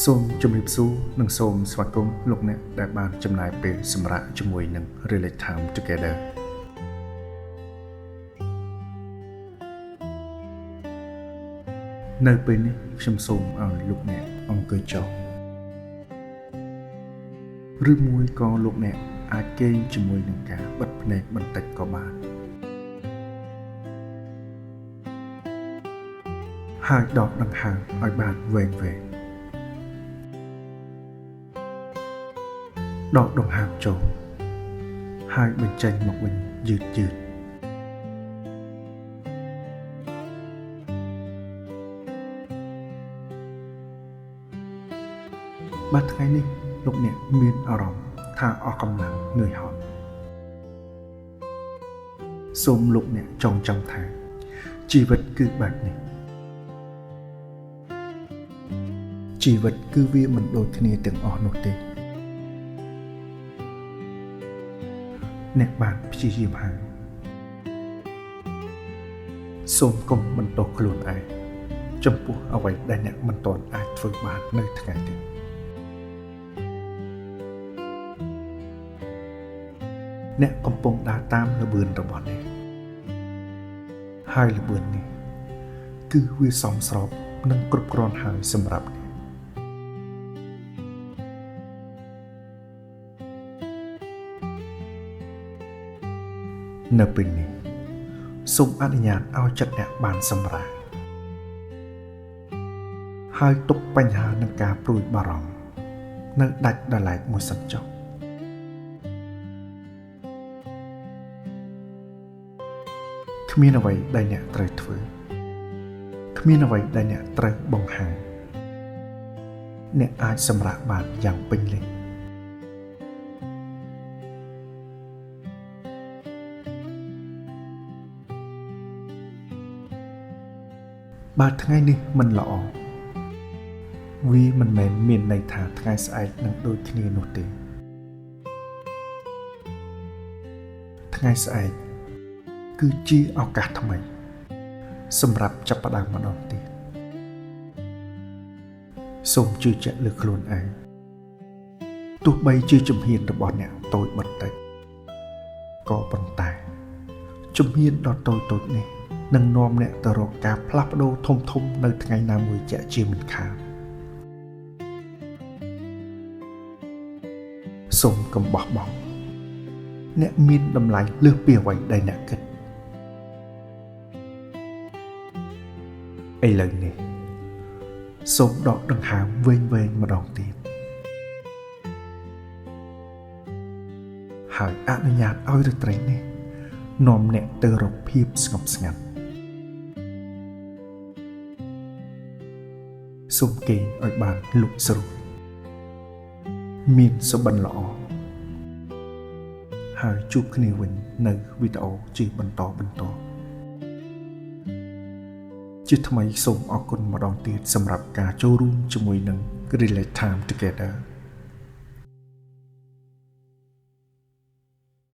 សូមជម្រាបសួរនិងសូមស្វាគមន៍លោកអ្នកដែលបានចំណាយពេលសម្រាប់ជាមួយនឹង Relate Time Together នៅពេលនេះខ្ញុំសូមឲ្យលោកអ្នកអង្គុយចុះឬមួយក៏លោកអ្នកអាចគេងជាមួយនឹងការបិទភ្នែកបន្តិចក៏បានហើយដកដង្ហើមឲ្យបានវែងៗដកដង្ហើមចូលហើយបញ្ចេញមកវិញយឺតបើថ្ងៃនេះលោកអ្នកមានអារម្មណ៍ថាអស់កម្លាំងនឿយហត់សូមលោកអ្នកចងចាំថាជីវិតគឺបែបនេះជីវិតគឺវាមិនដូចគ្នាទាំងអស់នោះទេអ្នកបានព្យាយាមហើយសូមកុំបន្ទោសខ្លួនឯងចំពោះអ្វីដែលអ្នកមិនទាន់អាចធ្វើបាននៅថ្ងៃនេះអ្នកកំពុងដើរតាមល្បឿនរបស់អ្នកហើយល្បឿននេះគឺវាសមស្របនិងគ្រប់គ្រាន់ហើយសម្រាប់អ្នកនៅពេលនេះសូមអនុញ្ញាតឲ្យចិត្តអ្នកបានសម្រាកហើយទុកបញ្ហានឹងការព្រួយបារម្ភនៅដាច់ដោយឡែកមួយសិនចុះគ្មានអ្វីដែលអ្នកត្រូវធ្វើគ្មានអ្វីដែលអ្នកត្រូវបង្ហាញអ្នកអាចសម្រាកបានយ៉ាងពេញលេញបើថ្ងៃនេះមិនល្អវាមិនមែនមានន័យថាថ្ងៃស្អែកនឹងដូចគ្នានោះទេថ្ងៃស្អែកគឺជាឱកាសថ្មីសម្រាប់ចាប់ផ្ដើមម្ដងទៀតសូមជឿជាក់លើខ្លួនឯងទោះបីជាជំហានរបស់អ្នកតូចបន្តិចក៏ប៉ុន្តែជំហានដ៏តូចនេះនឹងនាំអ្នកទៅរកការផ្លាស់ប្ដូរធំនៅថ្ងៃណាមួយជាក់ជាមិនខានសូមកុំបោះបង់អ្នកមានតម្លៃលើសពីអ្វីដែលអ្នកគិតឥឡូវនេះសូមដកដង្ហើមវែងម្ដងទៀតហើយអនុញ្ញាតឲ្យរាត្រីនេះនាំអ្នកទៅរកភាពស្ងប់ស្ងាត់សូមគេងឲ្យបានលុបស្រួលមានសុបិនល្អហើយជួបគ្នាវិញនៅវីដេអូជាបន្តជាថ្មីសូមអរគុណម្ដងទៀតសម្រាប់ការចូលរួមជាមួយនឹង Relate Time Together